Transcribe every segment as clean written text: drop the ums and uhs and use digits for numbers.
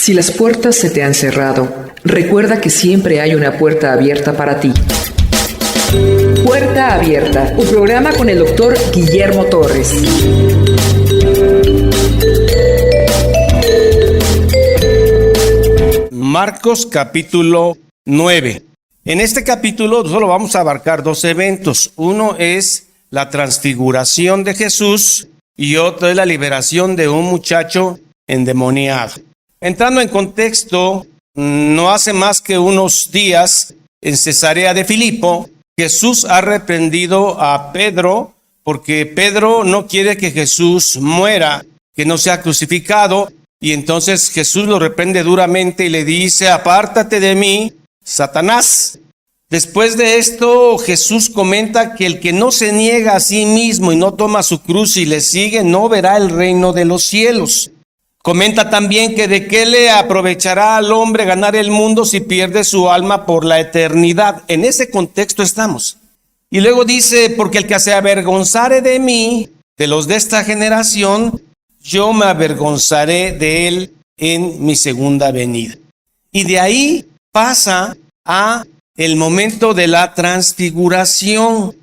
Si las puertas se te han cerrado, recuerda que siempre hay una puerta abierta para ti. Puerta Abierta, un programa con el doctor Guillermo Torres. Marcos capítulo 9. En este capítulo solo vamos a abarcar dos eventos. Uno es la transfiguración de Jesús y otro es la liberación de un muchacho endemoniado. Entrando en contexto, no hace más que unos días en Cesarea de Filipo, Jesús ha reprendido a Pedro porque Pedro no quiere que Jesús muera, que no sea crucificado, y entonces Jesús lo reprende duramente y le dice: apártate de mí, Satanás. Después de esto, Jesús comenta que el que no se niega a sí mismo y no toma su cruz y le sigue, no verá el reino de los cielos. Comenta también que de qué le aprovechará al hombre ganar el mundo si pierde su alma por la eternidad. En ese contexto estamos. Y luego dice: porque el que se avergonzare de mí, de los de esta generación, yo me avergonzaré de él en mi segunda venida. Y de ahí pasa a el momento de la transfiguración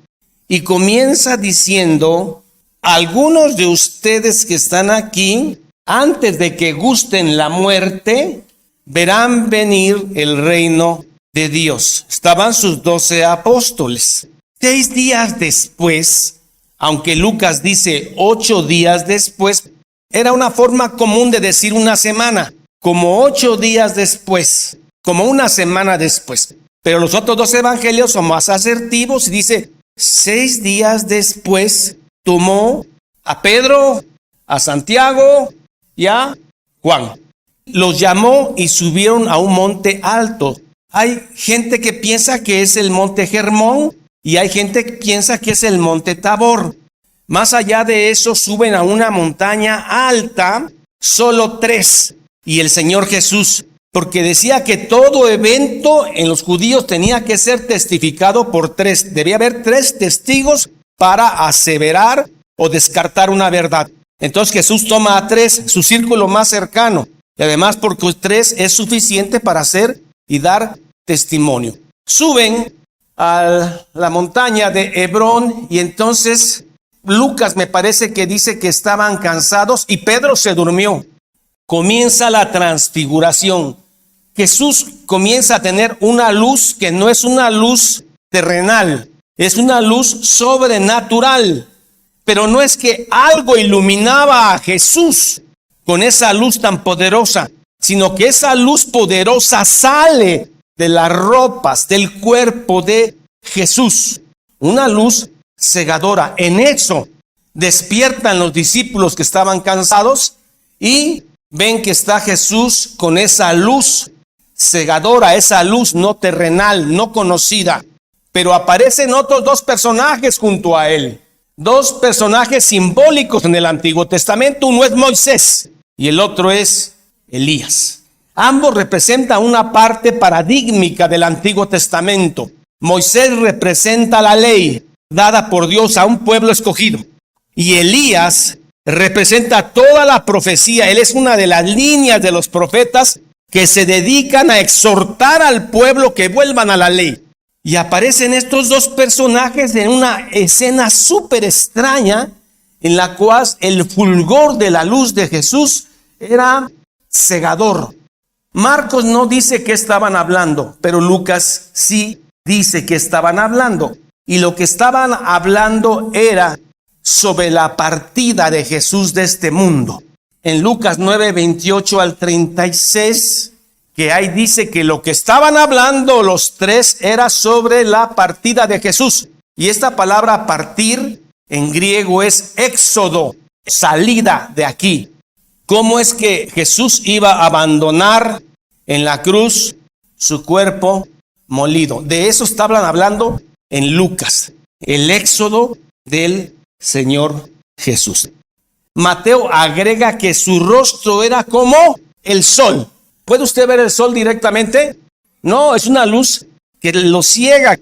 y comienza diciendo: algunos de ustedes que están aquí, antes de que gusten la muerte, verán venir el reino de Dios. Estaban sus 12 apóstoles. 6 días después, aunque Lucas dice 8 días después, era una forma común de decir una semana, como 8 días después, como una semana después. Pero los otros 2 evangelios son más asertivos y dice: 6 días después tomó a Pedro, a Santiago y a Juan. Los llamó y subieron a un monte alto. Hay gente que piensa que es el monte Hermón y hay gente que piensa que es el monte Tabor. Más allá de eso, suben a una montaña alta, solo 3, y el Señor Jesús, porque decía que todo evento en los judíos tenía que ser testificado por 3. Debía haber 3 testigos para aseverar o descartar una verdad. Entonces Jesús toma a 3, su círculo más cercano, y además porque 3 es suficiente para hacer y dar testimonio. Suben a la montaña de Hebrón y entonces Lucas me parece que dice que estaban cansados y Pedro se durmió. Comienza la transfiguración. Jesús comienza a tener una luz que no es una luz terrenal, es una luz sobrenatural. Pero no es que algo iluminaba a Jesús con esa luz tan poderosa, sino que esa luz poderosa sale de las ropas, del cuerpo de Jesús. Una luz cegadora. En eso despiertan los discípulos que estaban cansados y ven que está Jesús con esa luz cegadora, esa luz no terrenal, no conocida. Pero aparecen otros 2 personajes junto a él. 2 personajes simbólicos en el Antiguo Testamento. Uno es Moisés y el otro es Elías. Ambos representan una parte paradigmática del Antiguo Testamento. Moisés representa la ley dada por Dios a un pueblo escogido. Y Elías representa toda la profecía. Él es una de las líneas de los profetas que se dedican a exhortar al pueblo que vuelvan a la ley. Y aparecen estos 2 personajes en una escena súper extraña en la cual el fulgor de la luz de Jesús era cegador. Marcos no dice que estaban hablando, pero Lucas sí dice que estaban hablando. Y lo que estaban hablando era sobre la partida de Jesús de este mundo. En Lucas 9, 28 al 36... que ahí dice que lo que estaban hablando los 3 era sobre la partida de Jesús. Y esta palabra partir en griego es éxodo, salida de aquí. ¿Cómo es que Jesús iba a abandonar en la cruz su cuerpo molido? De eso estaban hablando en Lucas, el éxodo del Señor Jesús. Mateo agrega que su rostro era como el sol. ¿Puede usted ver el sol directamente? No, es una luz que lo ciega.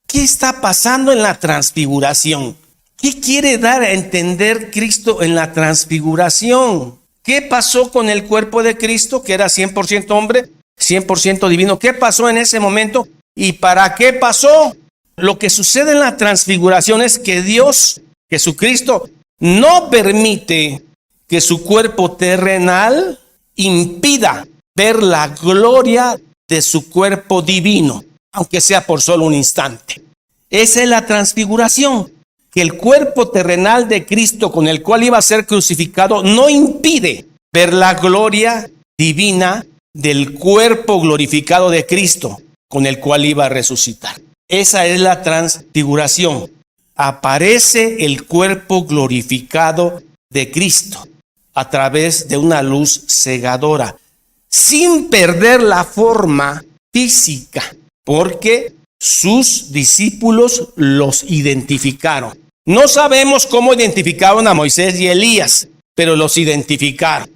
¿Qué está pasando en la transfiguración? ¿Qué quiere dar a entender Cristo en la transfiguración? ¿Qué pasó con el cuerpo de Cristo, que era 100% hombre, 100% divino? ¿Qué pasó en ese momento? ¿Y para qué pasó? Lo que sucede en la transfiguración es que Dios, Jesucristo, no permite que su cuerpo terrenal impida ver la gloria de su cuerpo divino, aunque sea por solo un instante. Esa es la transfiguración, que el cuerpo terrenal de Cristo con el cual iba a ser crucificado no impide ver la gloria divina del cuerpo glorificado de Cristo con el cual iba a resucitar. Esa es la transfiguración. Aparece el cuerpo glorificado de Cristo a través de una luz cegadora, sin perder la forma física, porque sus discípulos los identificaron. No sabemos cómo identificaron a Moisés y Elías, pero los identificaron.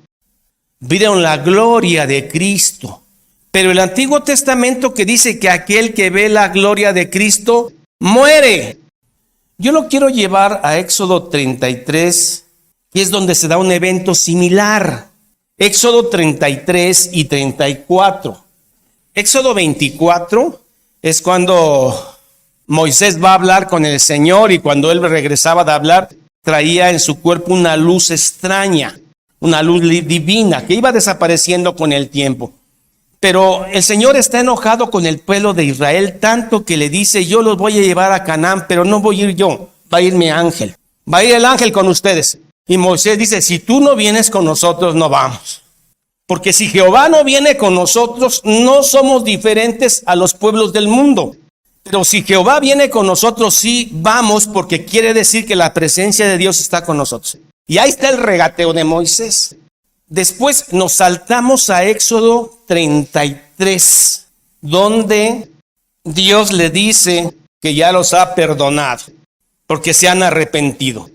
Vieron la gloria de Cristo. Pero el Antiguo Testamento que dice que aquel que ve la gloria de Cristo muere. Yo lo quiero llevar a Éxodo 33, que es donde se da un evento similar. Éxodo 33 y 34. Éxodo 24 es cuando Moisés va a hablar con el Señor, y cuando él regresaba de hablar, traía en su cuerpo una luz extraña, una luz divina que iba desapareciendo con el tiempo. Pero el Señor está enojado con el pueblo de Israel, tanto que le dice: yo los voy a llevar a Canaán, pero no voy a ir yo, va a ir mi ángel, va a ir el ángel con ustedes. Y Moisés dice: si tú no vienes con nosotros, no vamos. Porque si Jehová no viene con nosotros, no somos diferentes a los pueblos del mundo. Pero si Jehová viene con nosotros, sí vamos, porque quiere decir que la presencia de Dios está con nosotros. Y ahí está el regateo de Moisés. Después nos saltamos a Éxodo 33, donde Dios le dice que ya los ha perdonado, porque se han arrepentido.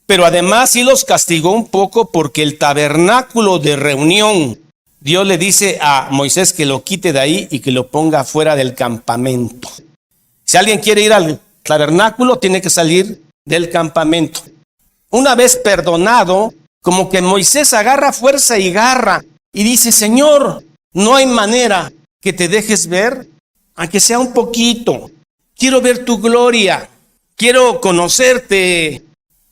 Pero además sí los castigó un poco, porque el tabernáculo de reunión, Dios le dice a Moisés que lo quite de ahí y que lo ponga fuera del campamento. Si alguien quiere ir al tabernáculo, tiene que salir del campamento. Una vez perdonado, como que Moisés agarra fuerza y garra y dice: Señor, no hay manera que te dejes ver, aunque sea un poquito. Quiero ver tu gloria, quiero conocerte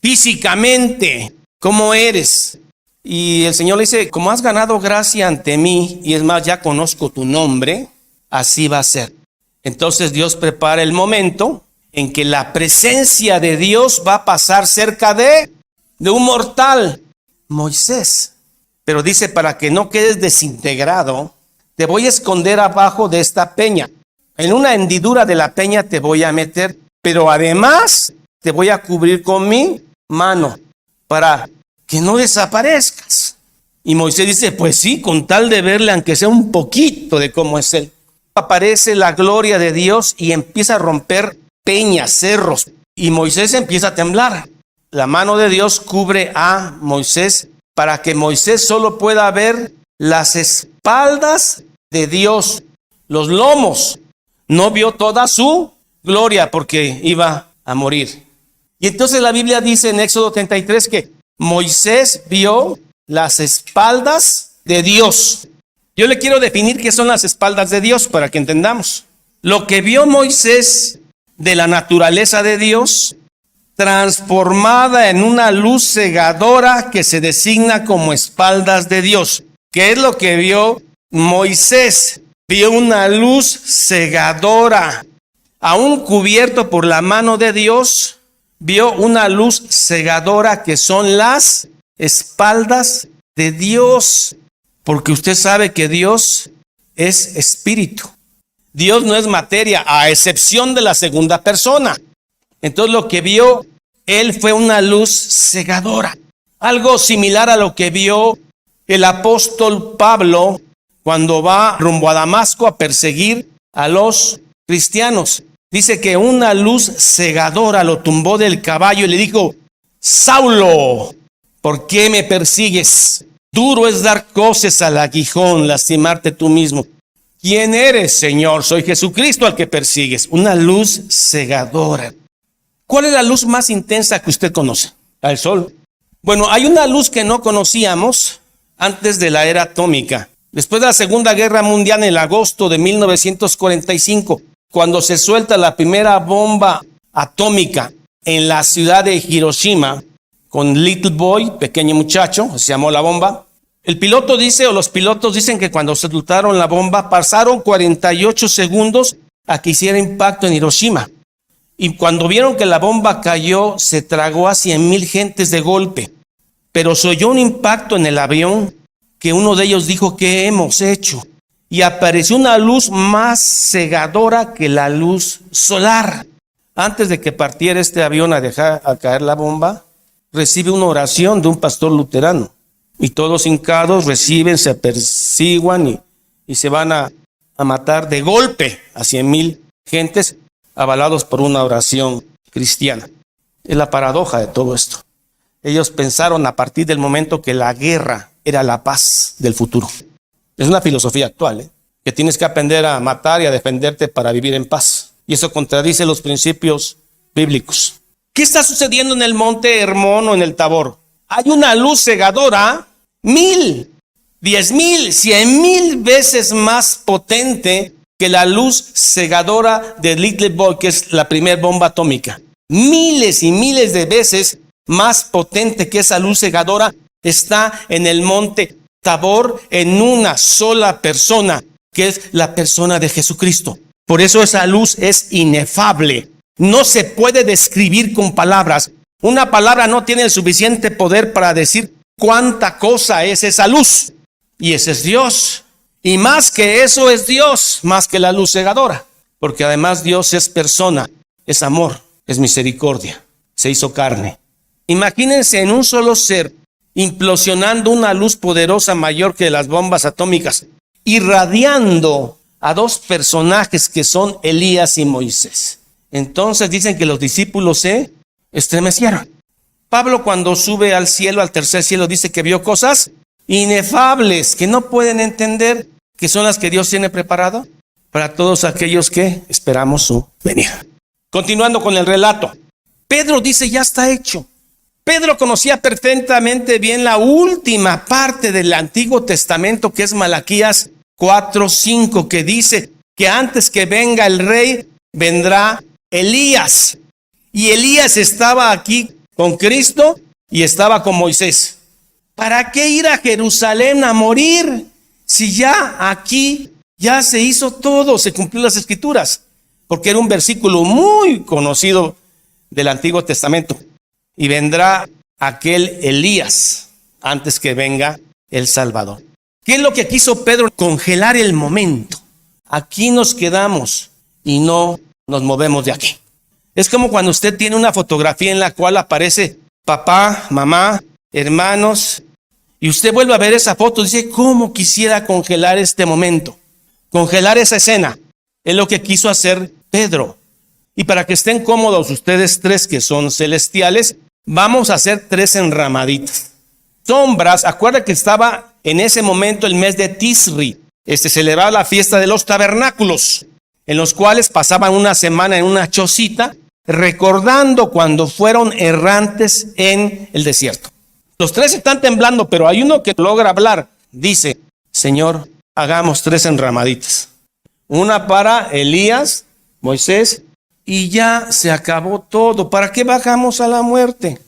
físicamente, cómo eres. Y el Señor le dice: como has ganado gracia ante mí, y es más, ya conozco tu nombre, así va a ser. Entonces Dios prepara el momento en que la presencia de Dios va a pasar cerca de un mortal, Moisés. Pero dice: para que no quedes desintegrado, te voy a esconder abajo de esta peña. En una hendidura de la peña te voy a meter, pero además te voy a cubrir con mi mano para que no desaparezcas. Y Moisés dice: pues sí, con tal de verle, aunque sea un poquito de cómo es él. Aparece la gloria de Dios y empieza a romper peñas, cerros, y Moisés empieza a temblar. La mano de Dios cubre a Moisés para que Moisés solo pueda ver las espaldas de Dios, los lomos. No vio toda su gloria porque iba a morir. Y entonces la Biblia dice en Éxodo 33 que Moisés vio las espaldas de Dios. Yo le quiero definir qué son las espaldas de Dios para que entendamos. Lo que vio Moisés de la naturaleza de Dios, transformada en una luz cegadora que se designa como espaldas de Dios. ¿Qué es lo que vio Moisés? Vio una luz cegadora. Aún cubierto por la mano de Dios, vio una luz cegadora que son las espaldas de Dios. Porque usted sabe que Dios es espíritu. Dios no es materia, a excepción de la segunda persona. Entonces lo que vio él fue una luz cegadora. Algo similar a lo que vio el apóstol Pablo cuando va rumbo a Damasco a perseguir a los cristianos. Dice que una luz cegadora lo tumbó del caballo y le dijo: Saulo, ¿por qué me persigues? Duro es dar coces al aguijón, lastimarte tú mismo. ¿Quién eres, Señor? Soy Jesucristo al que persigues. Una luz cegadora. ¿Cuál es la luz más intensa que usted conoce? El sol. Bueno, hay una luz que no conocíamos antes de la era atómica. Después de la Segunda Guerra Mundial, en agosto de 1945, cuando se suelta la primera bomba atómica en la ciudad de Hiroshima, con Little Boy, pequeño muchacho, se llamó la bomba. El piloto dice, o los pilotos dicen que cuando soltaron la bomba, pasaron 48 segundos a que hiciera impacto en Hiroshima. Y cuando vieron que la bomba cayó, se tragó a 100,000 gentes de golpe. Pero se oyó un impacto en el avión que uno de ellos dijo: ¿qué hemos hecho? Y apareció una luz más cegadora que la luz solar. Antes de que partiera este avión a dejar a caer la bomba, recibe una oración de un pastor luterano. Y todos hincados reciben, se aperciguan y se van a matar de golpe a 100,000 gentes, avalados por una oración cristiana. Es la paradoja de todo esto. Ellos pensaron a partir del momento que la guerra era la paz del futuro. Es una filosofía actual, que tienes que aprender a matar y a defenderte para vivir en paz. Y eso contradice los principios bíblicos. ¿Qué está sucediendo en el monte Hermón o en el Tabor? Hay una luz cegadora 1,000, 10,000, 100,000 veces más potente que la luz cegadora de Little Boy, que es la primera bomba atómica. Miles y miles de veces más potente que esa luz cegadora está en el monte Tabor, en una sola persona, que es la persona de Jesucristo. Por eso esa luz es inefable. No se puede describir con palabras. Una palabra no tiene el suficiente poder para decir cuánta cosa es esa luz. Y ese es Dios. Y más que eso es Dios, más que la luz cegadora. Porque además Dios es persona, es amor, es misericordia. Se hizo carne. Imagínense en un solo ser implosionando una luz poderosa mayor que las bombas atómicas, irradiando a dos personajes que son Elías y Moisés. Entonces dicen que los discípulos se estremecieron. Pablo, cuando sube al cielo, al tercer cielo, dice que vio cosas inefables que no pueden entender, que son las que Dios tiene preparado para todos aquellos que esperamos su venida. Continuando con el relato, Pedro dice: ya está hecho. Pedro conocía perfectamente bien la última parte del Antiguo Testamento, que es Malaquías 4:5, que dice que antes que venga el rey, vendrá Elías. Y Elías estaba aquí con Cristo y estaba con Moisés. ¿Para qué ir a Jerusalén a morir si ya aquí ya se hizo todo, se cumplió las Escrituras? Porque era un versículo muy conocido del Antiguo Testamento. Y vendrá aquel Elías antes que venga el Salvador. ¿Qué es lo que quiso Pedro? Congelar el momento. Aquí nos quedamos y no nos movemos de aquí. Es como cuando usted tiene una fotografía en la cual aparece papá, mamá, hermanos, y usted vuelve a ver esa foto y dice: ¿cómo quisiera congelar este momento? Congelar esa escena. Es lo que quiso hacer Pedro. Y para que estén cómodos ustedes tres que son celestiales, vamos a hacer 3 enramaditas. Sombras, acuerda que estaba en ese momento el mes de Tisri. Celebraba la fiesta de los tabernáculos, en los cuales pasaban una semana en una chocita, recordando cuando fueron errantes en el desierto. Los 3 están temblando, pero hay uno que logra hablar. Dice: Señor, hagamos 3 enramaditas. Una para Elías, Moisés, y ya se acabó todo. ¿Para qué bajamos a la muerte?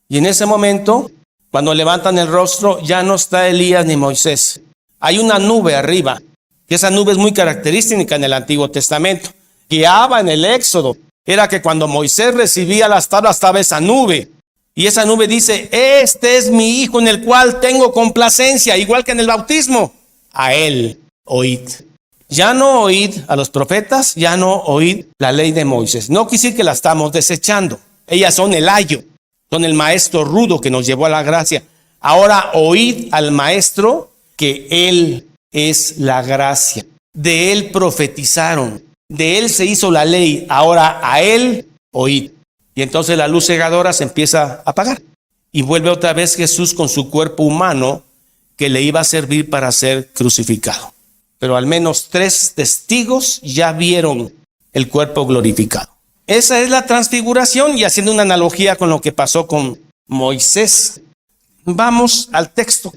Y en ese momento, cuando levantan el rostro, ya no está Elías ni Moisés. Hay una nube arriba, que esa nube es muy característica en el Antiguo Testamento. Guiaba en el Éxodo. Era que cuando Moisés recibía las tablas estaba esa nube. Y esa nube dice: este es mi hijo en el cual tengo complacencia, igual que en el bautismo. A él oíd. Ya no oíd a los profetas, ya no oíd la ley de Moisés. No quiere decir que la estamos desechando. Ellas son el ayo, son el maestro rudo que nos llevó a la gracia. Ahora oíd al maestro, que él es la gracia. De él profetizaron, de él se hizo la ley. Ahora a él oíd. Y entonces la luz cegadora se empieza a apagar. Y vuelve otra vez Jesús con su cuerpo humano, que le iba a servir para ser crucificado. Pero al menos 3 testigos ya vieron el cuerpo glorificado. Esa es la transfiguración, y haciendo una analogía con lo que pasó con Moisés. Vamos al texto.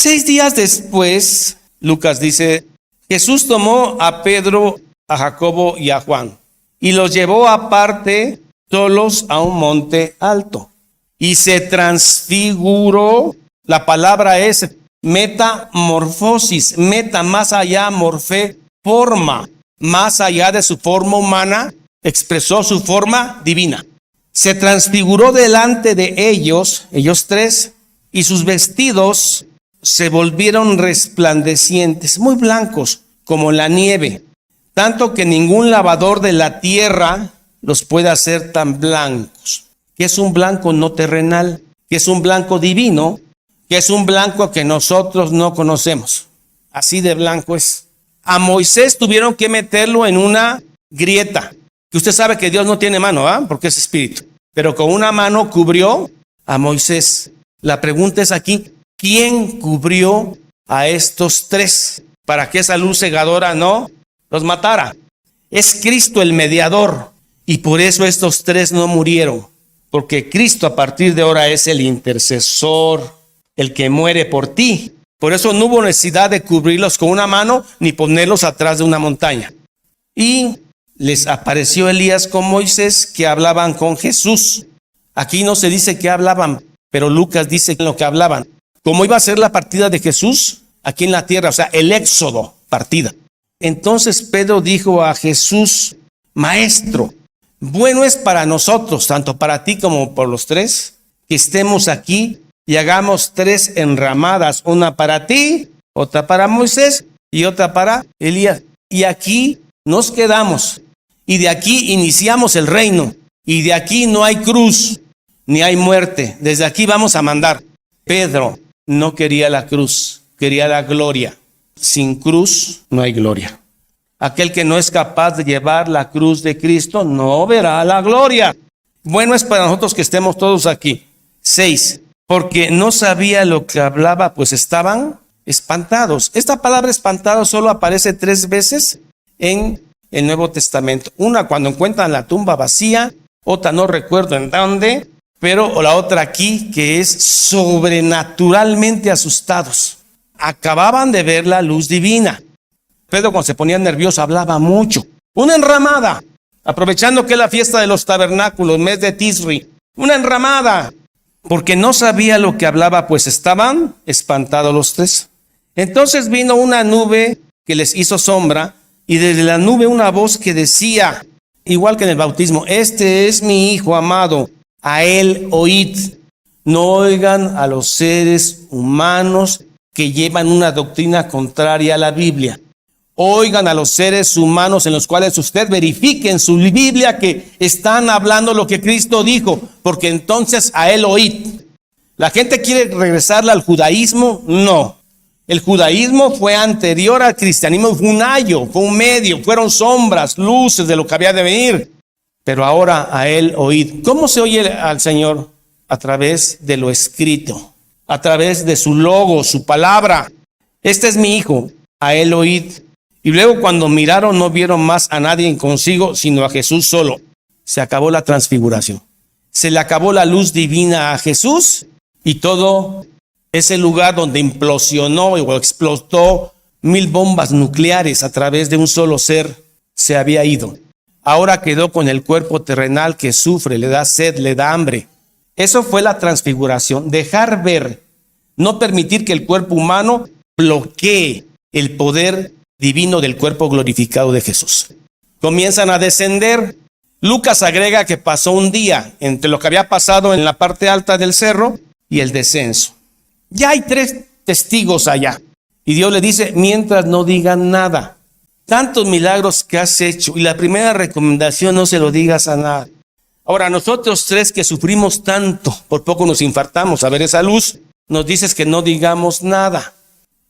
6 días después, Lucas dice, Jesús tomó a Pedro, a Jacobo y a Juan y los llevó aparte solos a un monte alto y se transfiguró. La palabra es metamorfosis, meta más allá, morfé, forma, más allá de su forma humana, expresó su forma divina. Se transfiguró delante de ellos tres, y sus vestidos se volvieron resplandecientes, muy blancos como la nieve, tanto que ningún lavador de la tierra los puede hacer tan blancos. Que es un blanco no terrenal, que es un blanco divino, que es un blanco que nosotros no conocemos. Así de blanco es. A Moisés tuvieron que meterlo en una grieta, que usted sabe que Dios no tiene mano, ¿ah? Porque es espíritu, pero con una mano cubrió a Moisés. La pregunta es aquí, ¿quién cubrió a estos tres para que esa luz cegadora no los matara? Es Cristo el mediador, y por eso estos tres no murieron, porque Cristo a partir de ahora es el intercesor, el que muere por ti. Por eso no hubo necesidad de cubrirlos con una mano ni ponerlos atrás de una montaña. Y les apareció Elías con Moisés, que hablaban con Jesús. Aquí no se dice que hablaban, pero Lucas dice lo que hablaban. ¿Cómo iba a ser la partida de Jesús aquí en la tierra? O sea, el éxodo, partida. Entonces Pedro dijo a Jesús, Maestro, bueno es para nosotros, tanto para ti como por los tres, que estemos aquí y hagamos 3 enramadas, una para ti, otra para Moisés y otra para Elías. Y aquí nos quedamos, y de aquí iniciamos el reino, y de aquí no hay cruz, ni hay muerte. Desde aquí vamos a mandar. Pedro no quería la cruz, quería la gloria. Sin cruz no hay gloria. Aquel que no es capaz de llevar la cruz de Cristo no verá la gloria. Bueno es para nosotros que estemos todos aquí. 6. Porque no sabía lo que hablaba, pues estaban espantados. Esta palabra espantado solo aparece 3 veces en el Nuevo Testamento. Una cuando encuentran la tumba vacía, otra no recuerdo en dónde, pero la otra aquí que es sobrenaturalmente asustados. Acababan de ver la luz divina. Pedro cuando se ponía nervioso hablaba mucho. Una enramada, aprovechando que es la fiesta de los tabernáculos, mes de Tisri. Una enramada. Porque no sabía lo que hablaba, pues estaban espantados los tres. Entonces vino una nube que les hizo sombra, y desde la nube una voz que decía, igual que en el bautismo, este es mi Hijo amado, a él oíd. No oigan a los seres humanos que llevan una doctrina contraria a la Biblia. Oigan a los seres humanos en los cuales usted verifique en su Biblia que están hablando lo que Cristo dijo, porque entonces a él oíd. ¿La gente quiere regresarla al judaísmo? No. El judaísmo fue anterior al cristianismo, fue un ayo, fue un medio, fueron sombras, luces de lo que había de venir. Pero ahora a él oíd. ¿Cómo se oye al Señor? A través de lo escrito, a través de su logo, su palabra. Este es mi Hijo, a él oíd. Y luego cuando miraron no vieron más a nadie consigo, sino a Jesús solo. Se acabó la transfiguración. Se le acabó la luz divina a Jesús y todo ese lugar donde implosionó o explotó 1000 bombas nucleares a través de un solo ser se había ido. Ahora quedó con el cuerpo terrenal que sufre, le da sed, le da hambre. Eso fue la transfiguración. Dejar ver, no permitir que el cuerpo humano bloquee el poder divino del cuerpo glorificado de Jesús. Comienzan a descender. Lucas agrega que pasó un día entre lo que había pasado en la parte alta del cerro y el descenso. Ya hay 3 testigos allá. Y Dios le dice, mientras no digan nada. Tantos milagros que has hecho. Y la primera recomendación, no se lo digas a nadie. Ahora, nosotros 3 que sufrimos tanto, por poco nos infartamos a ver esa luz, nos dices que no digamos nada.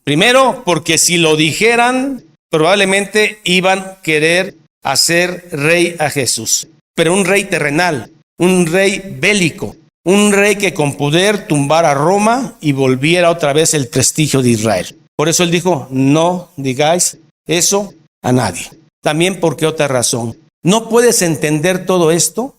Primero, porque si lo dijeran, probablemente iban a querer hacer rey a Jesús. Pero un rey terrenal, un rey bélico, un rey que con poder tumbara a Roma y volviera otra vez el prestigio de Israel. Por eso él dijo, no digáis eso a nadie. También porque otra razón, no puedes entender todo esto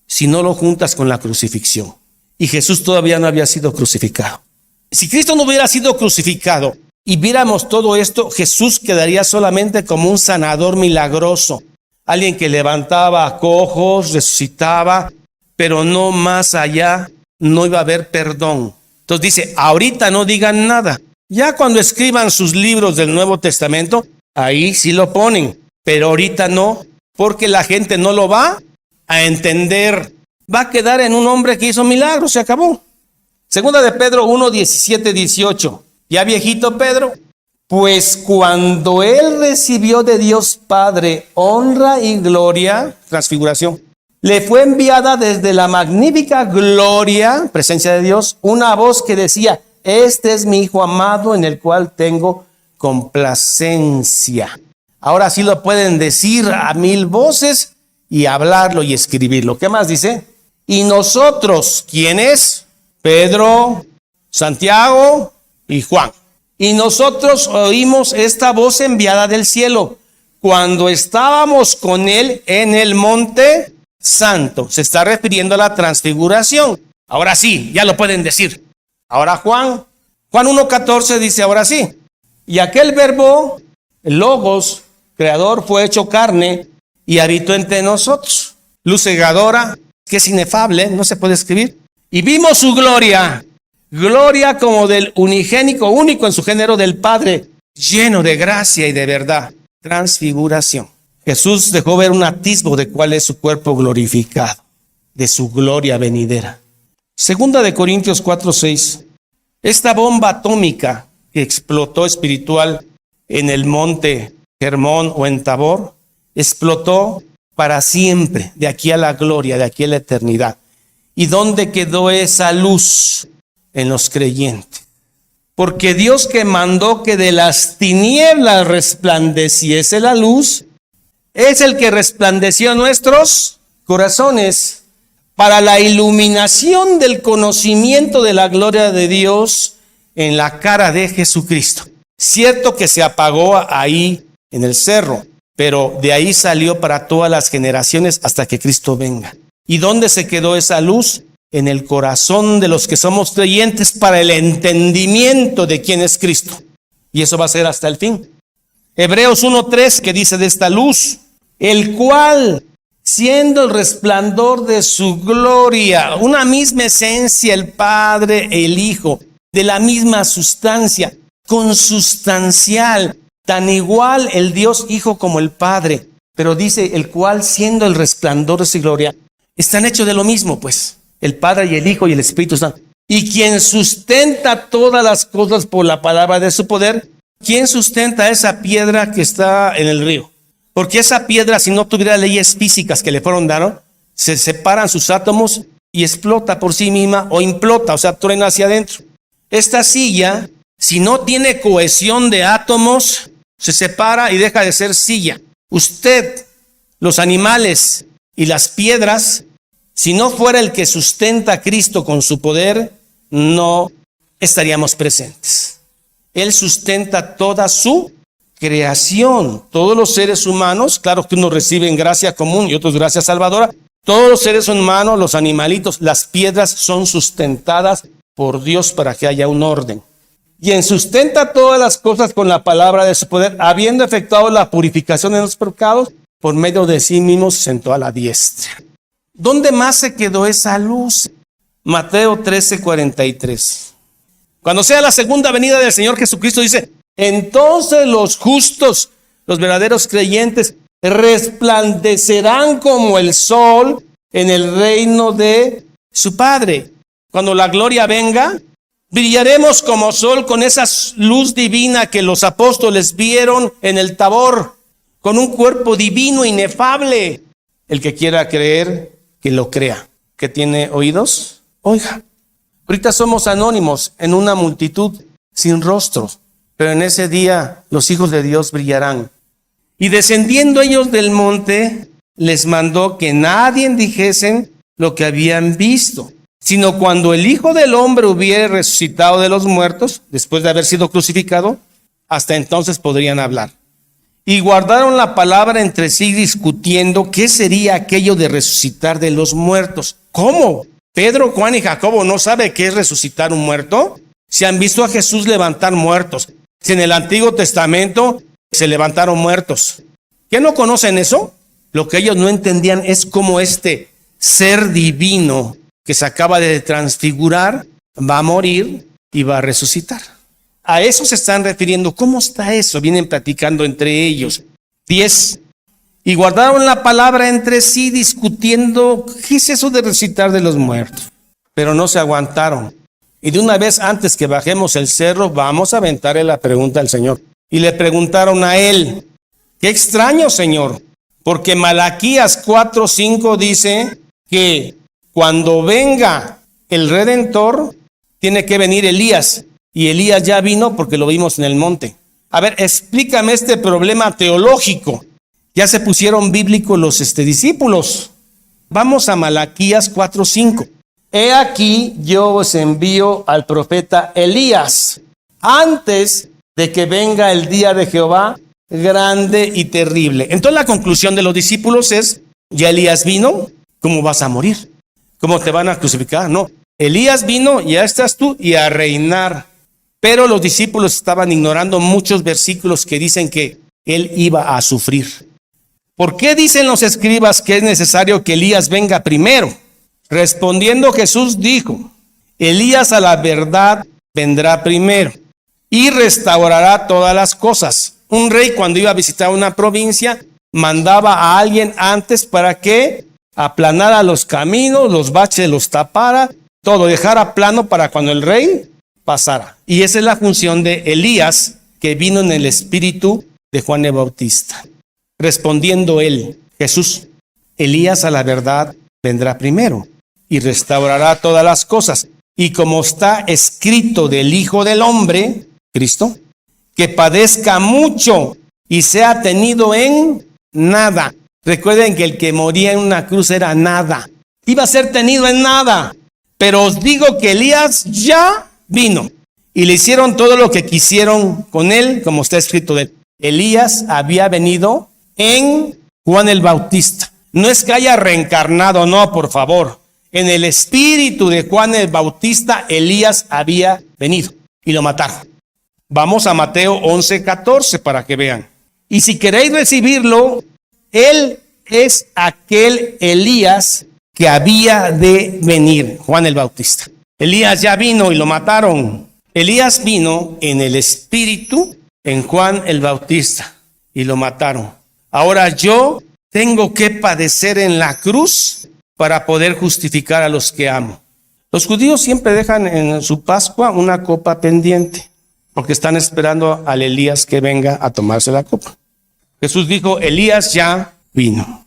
si no lo juntas con la crucifixión. Y Jesús todavía no había sido crucificado. Si Cristo no hubiera sido crucificado y viéramos todo esto, Jesús quedaría solamente como un sanador milagroso, alguien que levantaba a cojos, resucitaba, pero no más allá, no iba a haber perdón. Entonces dice, ahorita no digan nada. Ya cuando escriban sus libros del Nuevo Testamento, ahí sí lo ponen, pero ahorita no, porque la gente no lo va a entender. Va a quedar en un hombre que hizo milagros, se acabó. Segunda de Pedro 1, 17, 18. Ya viejito Pedro, pues cuando él recibió de Dios Padre honra y gloria, transfiguración, le fue enviada desde la magnífica gloria, presencia de Dios, una voz que decía, este es mi Hijo amado en el cual tengo complacencia. Ahora sí lo pueden decir a 1000 voces y hablarlo y escribirlo. ¿Qué más dice? Y nosotros, ¿quiénes? Pedro, Santiago y Juan. Y nosotros oímos esta voz enviada del cielo cuando estábamos con él en el monte santo. Se está refiriendo a la transfiguración. Ahora sí, ya lo pueden decir. Ahora Juan 1:14 dice ahora sí. Y aquel verbo, el logos, creador, fue hecho carne y habitó entre nosotros. Luz cegadora, que es inefable, no se puede escribir. Y vimos su gloria, gloria como del unigénico, único en su género del Padre, lleno de gracia y de verdad. Transfiguración. Jesús dejó ver un atisbo de cuál es su cuerpo glorificado, de su gloria venidera. Segunda de Corintios 4:6. Esta bomba atómica que explotó espiritual en el monte Hermón o en Tabor, explotó para siempre, de aquí a la gloria, de aquí a la eternidad. ¿Y dónde quedó esa luz? En los creyentes. Porque Dios, que mandó que de las tinieblas resplandeciese la luz, es el que resplandeció nuestros corazones para la iluminación del conocimiento de la gloria de Dios en la cara de Jesucristo. Cierto que se apagó ahí en el cerro, pero de ahí salió para todas las generaciones hasta que Cristo venga. ¿Y dónde se quedó esa luz? En el corazón de los que somos creyentes para el entendimiento de quién es Cristo. Y eso va a ser hasta el fin. Hebreos 1:3 que dice de esta luz, el cual, siendo el resplandor de su gloria, una misma esencia, el Padre, el Hijo, de la misma sustancia, consustancial, tan igual el Dios Hijo como el Padre, pero dice el cual, siendo el resplandor de su gloria, están hechos de lo mismo, pues. El Padre y el Hijo y el Espíritu Santo. Y quien sustenta todas las cosas por la palabra de su poder, ¿quién sustenta esa piedra que está en el río? Porque esa piedra, si no tuviera leyes físicas que le fueron dadas, se separan sus átomos y explota por sí misma o implota, o sea, truena hacia adentro. Esta silla, si no tiene cohesión de átomos, se separa y deja de ser silla. Usted, los animales y las piedras, si no fuera el que sustenta a Cristo con su poder, no estaríamos presentes. Él sustenta toda su creación. Todos los seres humanos, claro que unos reciben gracia común y otros gracia salvadora. Todos los seres humanos, los animalitos, las piedras son sustentadas por Dios para que haya un orden. Y en sustenta todas las cosas con la palabra de su poder, habiendo efectuado la purificación de los pecados, por medio de sí mismo se sentó a la diestra. ¿Dónde más se quedó esa luz? Mateo 13:43. Cuando sea la segunda venida del Señor Jesucristo, dice, entonces los justos, los verdaderos creyentes, resplandecerán como el sol en el reino de su Padre. Cuando la gloria venga, brillaremos como sol con esa luz divina que los apóstoles vieron en el Tabor, con un cuerpo divino inefable. El que quiera creer, que lo crea. ¿Que tiene oídos? Oiga. Ahorita somos anónimos en una multitud sin rostro, pero en ese día los hijos de Dios brillarán. Y descendiendo ellos del monte, les mandó que nadie dijesen lo que habían visto, sino cuando el Hijo del Hombre hubiere resucitado de los muertos, después de haber sido crucificado, hasta entonces podrían hablar. Y guardaron la palabra entre sí discutiendo qué sería aquello de resucitar de los muertos. ¿Cómo? ¿Pedro, Juan y Jacobo no sabe qué es resucitar un muerto? Si han visto a Jesús levantar muertos. Si en el Antiguo Testamento se levantaron muertos. ¿Qué no conocen eso? Lo que ellos no entendían es cómo este ser divino que se acaba de transfigurar va a morir y va a resucitar. A eso se están refiriendo. ¿Cómo está eso? Vienen platicando entre ellos. 10. Y guardaron la palabra entre sí, discutiendo, ¿qué es eso de resucitar de los muertos? Pero no se aguantaron. Y de una vez antes que bajemos el cerro, vamos a aventarle la pregunta al Señor. Y le preguntaron a él, qué extraño, Señor, porque Malaquías 4:5 dice que cuando venga el Redentor, tiene que venir Elías. Y Elías ya vino porque lo vimos en el monte. A ver, explícame este problema teológico. Ya se pusieron bíblicos los discípulos. Vamos a Malaquías 4:5. He aquí yo os envío al profeta Elías antes de que venga el día de Jehová grande y terrible. Entonces la conclusión de los discípulos es, ya Elías vino, ¿cómo vas a morir? ¿Cómo te van a crucificar? No, Elías vino, ya estás tú y a reinar. Pero los discípulos estaban ignorando muchos versículos que dicen que él iba a sufrir. ¿Por qué dicen los escribas que es necesario que Elías venga primero? Respondiendo Jesús dijo, Elías a la verdad vendrá primero y restaurará todas las cosas. Un rey cuando iba a visitar una provincia mandaba a alguien antes para que aplanara los caminos, los baches los tapara, todo dejara plano para cuando el rey pasara. Y esa es la función de Elías que vino en el espíritu de Juan el Bautista. Respondiendo él, Jesús, Elías a la verdad vendrá primero y restaurará todas las cosas. Y como está escrito del Hijo del Hombre, Cristo, que padezca mucho y sea tenido en nada. Recuerden que el que moría en una cruz era nada. Iba a ser tenido en nada. Pero os digo que Elías ya vino. Y le hicieron todo lo que quisieron con él, como está escrito de él. Elías había venido en Juan el Bautista. No es que haya reencarnado, no, por favor. En el espíritu de Juan el Bautista, Elías había venido y lo mataron. Vamos a Mateo 11:14 para que vean. Y si queréis recibirlo, él es aquel Elías que había de venir, Juan el Bautista. Elías ya vino y lo mataron. Elías vino en el espíritu en Juan el Bautista y lo mataron. Ahora yo tengo que padecer en la cruz para poder justificar a los que amo. Los judíos siempre dejan en su Pascua una copa pendiente, porque están esperando al Elías que venga a tomarse la copa. Jesús dijo, Elías ya vino.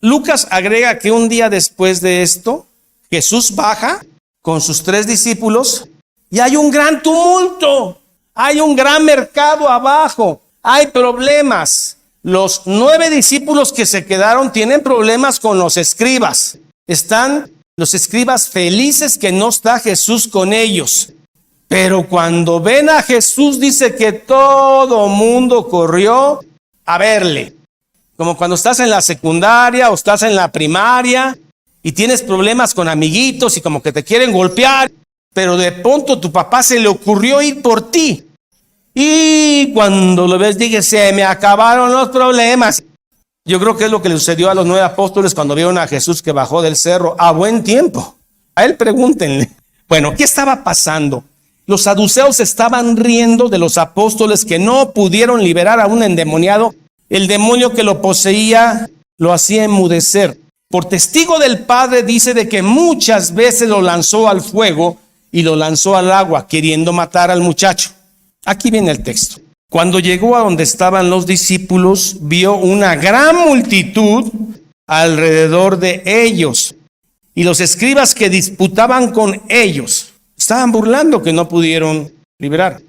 Lucas agrega que un día después de esto, Jesús baja con sus 3 discípulos y hay un gran tumulto, hay un gran mercado abajo, hay problemas. Los 9 discípulos que se quedaron tienen problemas con los escribas. Están los escribas felices que no está Jesús con ellos. Pero cuando ven a Jesús, dice que todo mundo corrió a verle. Como cuando estás en la secundaria o estás en la primaria y tienes problemas con amiguitos y como que te quieren golpear, pero de pronto tu papá se le ocurrió ir por ti. Y cuando lo ves, dije, se me acabaron los problemas. Yo creo que es lo que le sucedió a los 9 apóstoles cuando vieron a Jesús que bajó del cerro a buen tiempo. A él pregúntenle. Bueno, ¿qué estaba pasando? Los saduceos estaban riendo de los apóstoles que no pudieron liberar a un endemoniado. El demonio que lo poseía lo hacía enmudecer. Por testigo del Padre dice de que muchas veces lo lanzó al fuego y lo lanzó al agua, queriendo matar al muchacho. Aquí viene el texto. Cuando llegó a donde estaban los discípulos, vio una gran multitud alrededor de ellos. Y los escribas que disputaban con ellos estaban burlando que no pudieron liberar.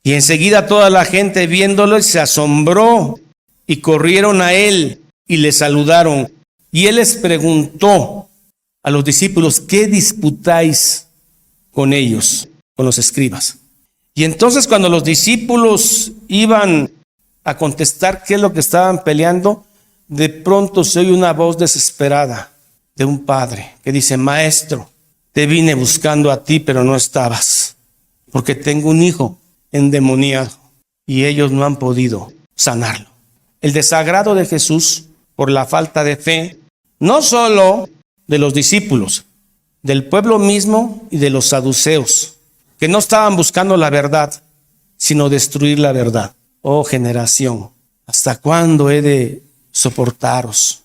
Y enseguida toda la gente viéndolo se asombró y corrieron a él y le saludaron. Y él les preguntó a los discípulos, ¿qué disputáis con ellos, con los escribas? Y entonces cuando los discípulos iban a contestar qué es lo que estaban peleando, de pronto se oye una voz desesperada de un padre que dice, Maestro, te vine buscando a ti, pero no estabas. porque tengo un hijo endemoniado y ellos no han podido sanarlo. El desagrado de Jesús por la falta de fe, no solo de los discípulos, del pueblo mismo y de los saduceos, que no estaban buscando la verdad, sino destruir la verdad. Oh generación, ¿hasta cuándo he de soportaros?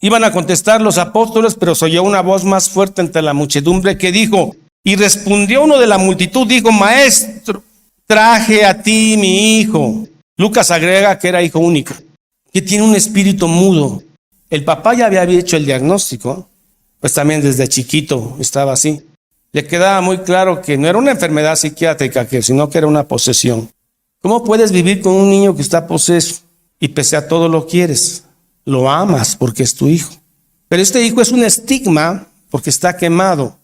Iban a contestar los apóstoles, pero se oyó una voz más fuerte entre la muchedumbre que dijo, y respondió uno de la multitud, dijo, maestro, traje a ti mi hijo. Lucas agrega que era hijo único, que tiene un espíritu mudo. El papá ya había hecho el diagnóstico, pues también desde chiquito estaba así. Le quedaba muy claro que no era una enfermedad psiquiátrica, sino que era una posesión. ¿Cómo puedes vivir con un niño que está poseso y pese a todo lo quieres? Lo amas porque es tu hijo. Pero este hijo es un estigma porque está quemado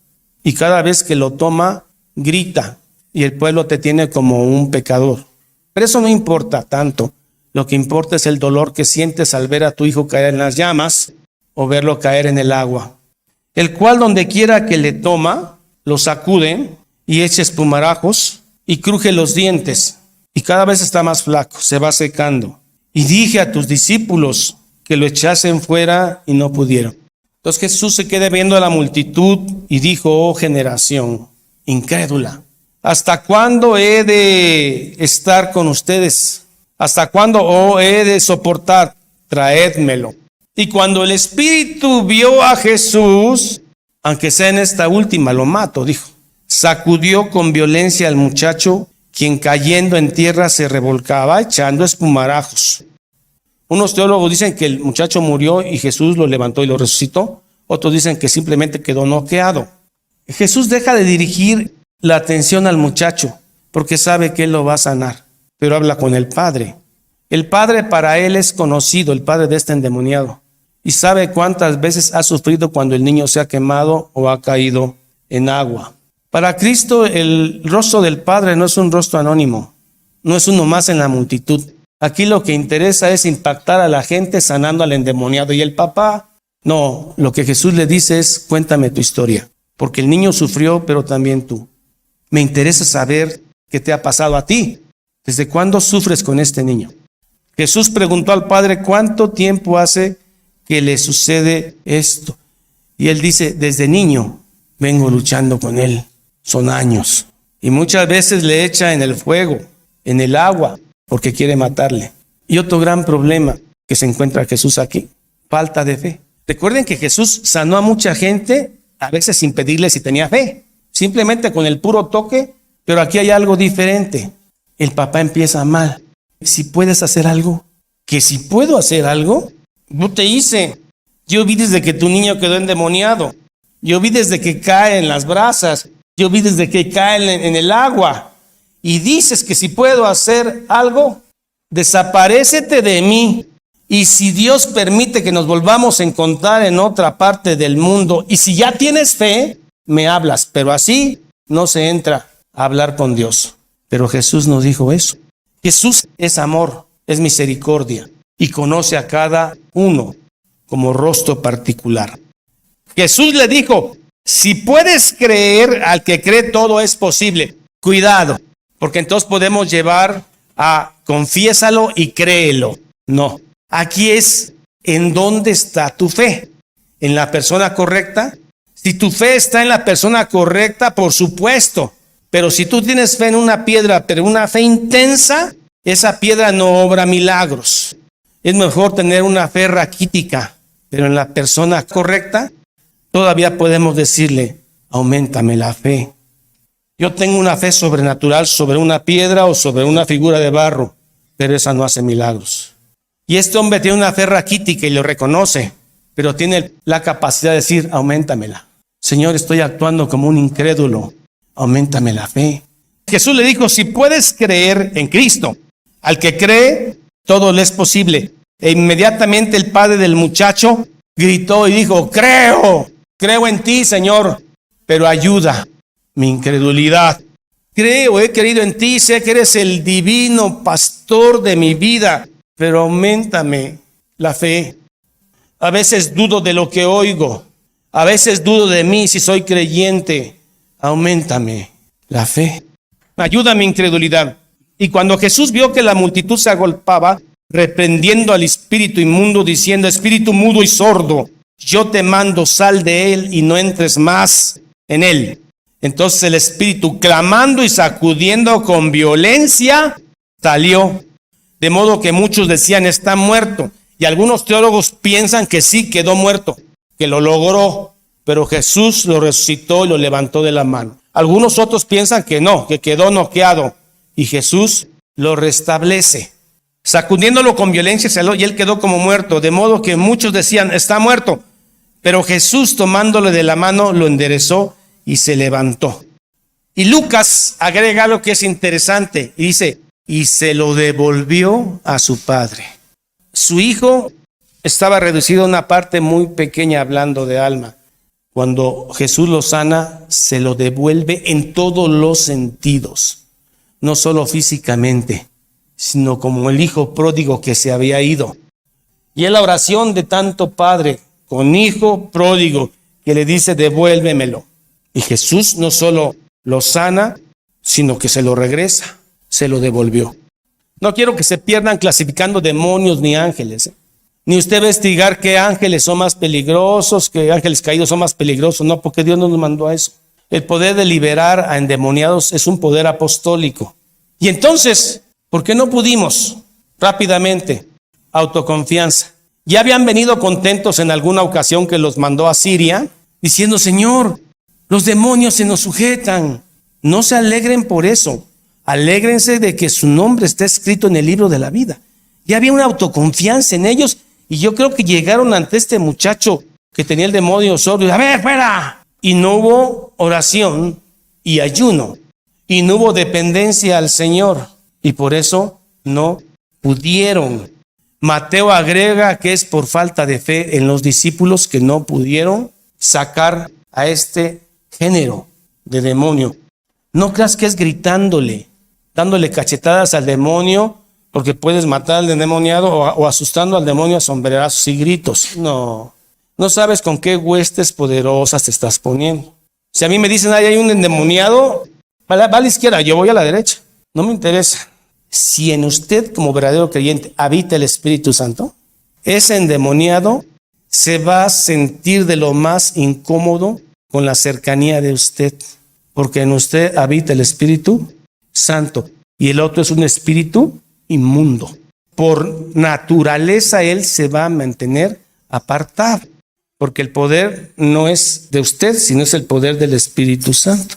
y cada vez que lo toma, grita y el pueblo te tiene como un pecador. Pero eso no importa tanto. Lo que importa es el dolor que sientes al ver a tu hijo caer en las llamas o verlo caer en el agua. El cual donde quiera que le toma, lo sacude y echa espumarajos y cruje los dientes y cada vez está más flaco, se va secando. Y dije a tus discípulos que lo echasen fuera y no pudieron. Entonces Jesús se queda viendo a la multitud y dijo, oh generación incrédula, ¿hasta cuándo he de estar con ustedes? ¿Hasta cuándo he de soportar? Traédmelo. Y cuando el Espíritu vio a Jesús, aunque sea en esta última, lo mato, dijo. Sacudió con violencia al muchacho, quien cayendo en tierra se revolcaba, echando espumarajos. Unos teólogos dicen que el muchacho murió y Jesús lo levantó y lo resucitó. Otros dicen que simplemente quedó noqueado. Jesús deja de dirigir la atención al muchacho porque sabe que él lo va a sanar, pero habla con el Padre. El Padre para él es conocido, el Padre de este endemoniado, y sabe cuántas veces ha sufrido cuando el niño se ha quemado o ha caído en agua. Para Cristo el rostro del Padre no es un rostro anónimo, no es uno más en la multitud. Aquí lo que interesa es impactar a la gente sanando al endemoniado. Y el papá, no, lo que Jesús le dice es, cuéntame tu historia, porque el niño sufrió, pero también tú. Me interesa saber qué te ha pasado a ti. ¿Desde cuándo sufres con este niño? Jesús preguntó al Padre, ¿cuánto tiempo hace que le sucede esto? Y él dice, desde niño vengo luchando con él. Son años. Y muchas veces le echa en el fuego, en el agua, porque quiere matarle. Y otro gran problema que se encuentra Jesús aquí, falta de fe. Recuerden que Jesús sanó a mucha gente, a veces sin pedirle si tenía fe, simplemente con el puro toque, pero aquí hay algo diferente. El papá empieza mal. Si puedes hacer algo, que si puedo hacer algo, yo te hice. Yo vi desde que tu niño quedó endemoniado. Yo vi desde que cae en las brasas. Yo vi desde que cae en el agua. Y dices que si puedo hacer algo, desaparécete de mí. Y si Dios permite que nos volvamos a encontrar en otra parte del mundo, y si ya tienes fe, me hablas. Pero así no se entra a hablar con Dios. Pero Jesús nos dijo eso. Jesús es amor, es misericordia y conoce a cada uno como rostro particular. Jesús le dijo, si puedes creer, al que cree todo es posible. Cuidado, porque entonces podemos llevar a confiésalo y créelo. No, aquí es en dónde está tu fe. ¿En la persona correcta? Si tu fe está en la persona correcta, por supuesto. Pero si tú tienes fe en una piedra, pero una fe intensa, esa piedra no obra milagros. Es mejor tener una fe raquítica, pero en la persona correcta, todavía podemos decirle, auméntame la fe. Yo tengo una fe sobrenatural sobre una piedra o sobre una figura de barro, pero esa no hace milagros. Y este hombre tiene una fe raquítica y lo reconoce, pero tiene la capacidad de decir, auméntamela. Señor, estoy actuando como un incrédulo. Auméntame la fe. Jesús le dijo, si puedes creer en Cristo, al que cree, todo le es posible. E inmediatamente el padre del muchacho gritó y dijo, creo en ti, Señor, pero ayuda mi incredulidad. Creo, he creído en ti, sé que eres el divino pastor de mi vida, pero auméntame la fe. A veces dudo de lo que oigo, a veces dudo de mí si soy creyente. Auméntame la fe. ayuda mi incredulidad. Y cuando Jesús vio que la multitud se agolpaba, reprendiendo al espíritu inmundo, diciendo: espíritu mudo y sordo, yo te mando, sal de él y no entres más en él. Entonces el espíritu, clamando y sacudiendo con violencia, salió. De modo que muchos decían: está muerto. Y algunos teólogos piensan que sí quedó muerto, que lo logró, pero Jesús lo resucitó y lo levantó de la mano. Algunos otros piensan que no, que quedó noqueado, y Jesús lo restablece. Sacudiéndolo con violencia salió y él quedó como muerto, de modo que muchos decían: está muerto. Pero Jesús, tomándole de la mano, lo enderezó y se levantó. Y Lucas agrega algo que es interesante y dice: y se lo devolvió a su padre. Su hijo estaba reducido a una parte muy pequeña, hablando de alma. Cuando Jesús lo sana, se lo devuelve en todos los sentidos, no solo físicamente, sino como el hijo pródigo que se había ido. Y es la oración de tanto padre con hijo pródigo que le dice: devuélvemelo. Y Jesús no solo lo sana, sino que se lo regresa, se lo devolvió. No quiero que se pierdan clasificando demonios ni ángeles, ni usted investigar qué ángeles son más peligrosos, qué ángeles caídos son más peligrosos. No, porque Dios no nos mandó a eso. El poder de liberar a endemoniados es un poder apostólico. Y entonces, ¿por qué no pudimos rápidamente? Autoconfianza. Ya habían venido contentos en alguna ocasión que los mandó a Siria, diciendo: Señor, los demonios se nos sujetan. No se alegren por eso. Alégrense de que su nombre está escrito en el libro de la vida. Ya había una autoconfianza en ellos, y yo creo que llegaron ante este muchacho que tenía el demonio sordo. A ver, fuera. Y no hubo oración y ayuno, y no hubo dependencia al Señor, y por eso no pudieron. Mateo agrega que es por falta de fe en los discípulos que no pudieron sacar a este género de demonio. No creas que es gritándole, dándole cachetadas al demonio, porque puedes matar al endemoniado, o asustando al demonio a sombrerazos y gritos. No sabes con qué huestes poderosas te estás poniendo. Si a mí me dicen: ay, hay un endemoniado, va a la izquierda, yo voy a la derecha. No me interesa. Si en usted, como verdadero creyente, habita el Espíritu Santo, ese endemoniado se va a sentir de lo más incómodo con la cercanía de usted, porque en usted habita el Espíritu Santo, y el otro es un espíritu inmundo. Por naturaleza él se va a mantener apartado, porque el poder no es de usted, sino es el poder del Espíritu Santo.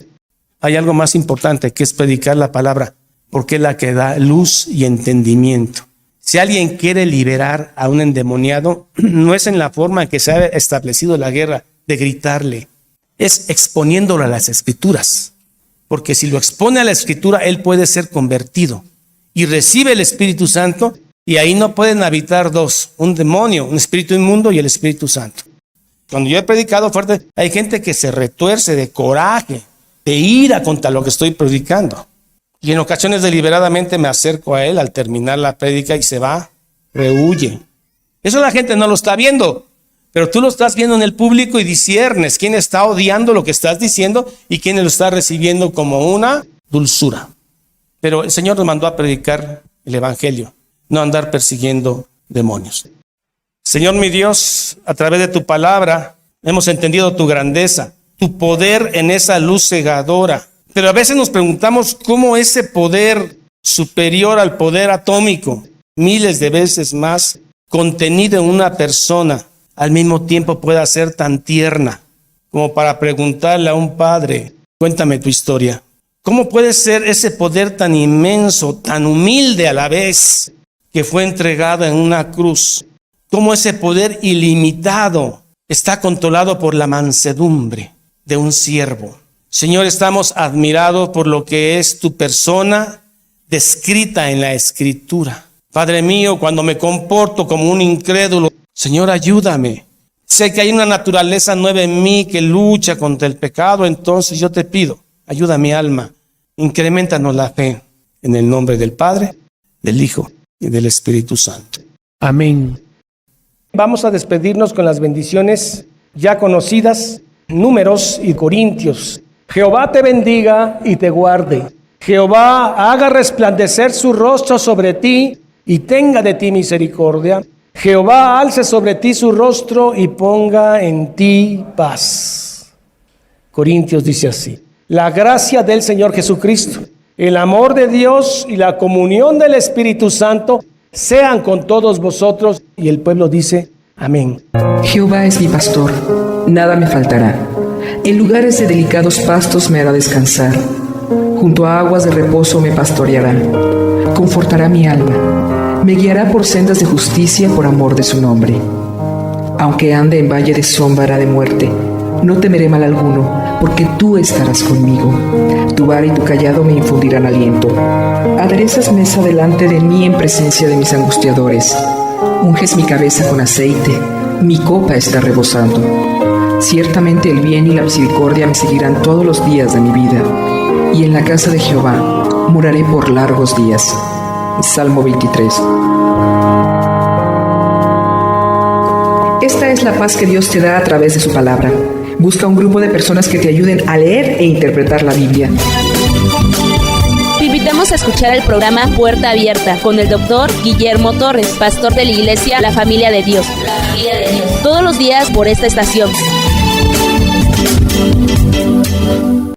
Hay algo más importante, que es predicar la palabra, porque es la que da luz y entendimiento. Si alguien quiere liberar a un endemoniado, no es en la forma en que se ha establecido la guerra de gritarle, es exponiéndolo a las Escrituras. Porque si lo expone a la Escritura, él puede ser convertido y recibe el Espíritu Santo, y ahí no pueden habitar dos: un demonio, un espíritu inmundo, y el Espíritu Santo. Cuando yo he predicado fuerte, hay gente que se retuerce de coraje, de ira contra lo que estoy predicando. Y en ocasiones deliberadamente me acerco a él al terminar la prédica y se va, rehuye. Eso la gente no lo está viendo, pero tú lo estás viendo en el público y disciernes quién está odiando lo que estás diciendo y quién lo está recibiendo como una dulzura. Pero el Señor nos mandó a predicar el Evangelio, no andar persiguiendo demonios. Señor mi Dios, a través de tu palabra hemos entendido tu grandeza, tu poder en esa luz cegadora. Pero a veces nos preguntamos cómo ese poder superior al poder atómico, miles de veces más, contenido en una persona, al mismo tiempo pueda ser tan tierna como para preguntarle a un padre: cuéntame tu historia. ¿Cómo puede ser ese poder tan inmenso, tan humilde a la vez, que fue entregado en una cruz? ¿Cómo ese poder ilimitado está controlado por la mansedumbre de un siervo? Señor, estamos admirados por lo que es tu persona descrita en la Escritura. Padre mío, cuando me comporto como un incrédulo, Señor, ayúdame. Sé que hay una naturaleza nueva en mí que lucha contra el pecado, entonces yo te pido, ayuda a mi alma, increméntanos la fe, en el nombre del Padre, del Hijo y del Espíritu Santo. Amén. Vamos a despedirnos con las bendiciones ya conocidas, Números y Corintios. Jehová te bendiga y te guarde. Jehová haga resplandecer su rostro sobre ti y tenga de ti misericordia. Jehová alce sobre ti su rostro y ponga en ti paz. Corintios dice así: la gracia del Señor Jesucristo, el amor de Dios y la comunión del Espíritu Santo sean con todos vosotros. Y el pueblo dice: amén. Jehová es mi pastor, nada me faltará. En lugares de delicados pastos me hará descansar. Junto a aguas de reposo me pastoreará. Confortará mi alma. Me guiará por sendas de justicia por amor de su nombre. Aunque ande en valle de sombra de muerte, no temeré mal alguno, porque tú estarás conmigo. Tu vara y tu cayado me infundirán aliento. Aderezas mesa delante de mí en presencia de mis angustiadores. Unges mi cabeza con aceite, mi copa está rebosando. Ciertamente el bien y la misericordia me seguirán todos los días de mi vida, y en la casa de Jehová moraré por largos días. Salmo 23. Esta es la paz que Dios te da a través de su palabra. Busca un grupo de personas que te ayuden a leer e interpretar la Biblia. Te invitamos a escuchar el programa Puerta Abierta con el doctor Guillermo Torres, pastor de la iglesia La Familia de Dios. Todos los días por esta estación.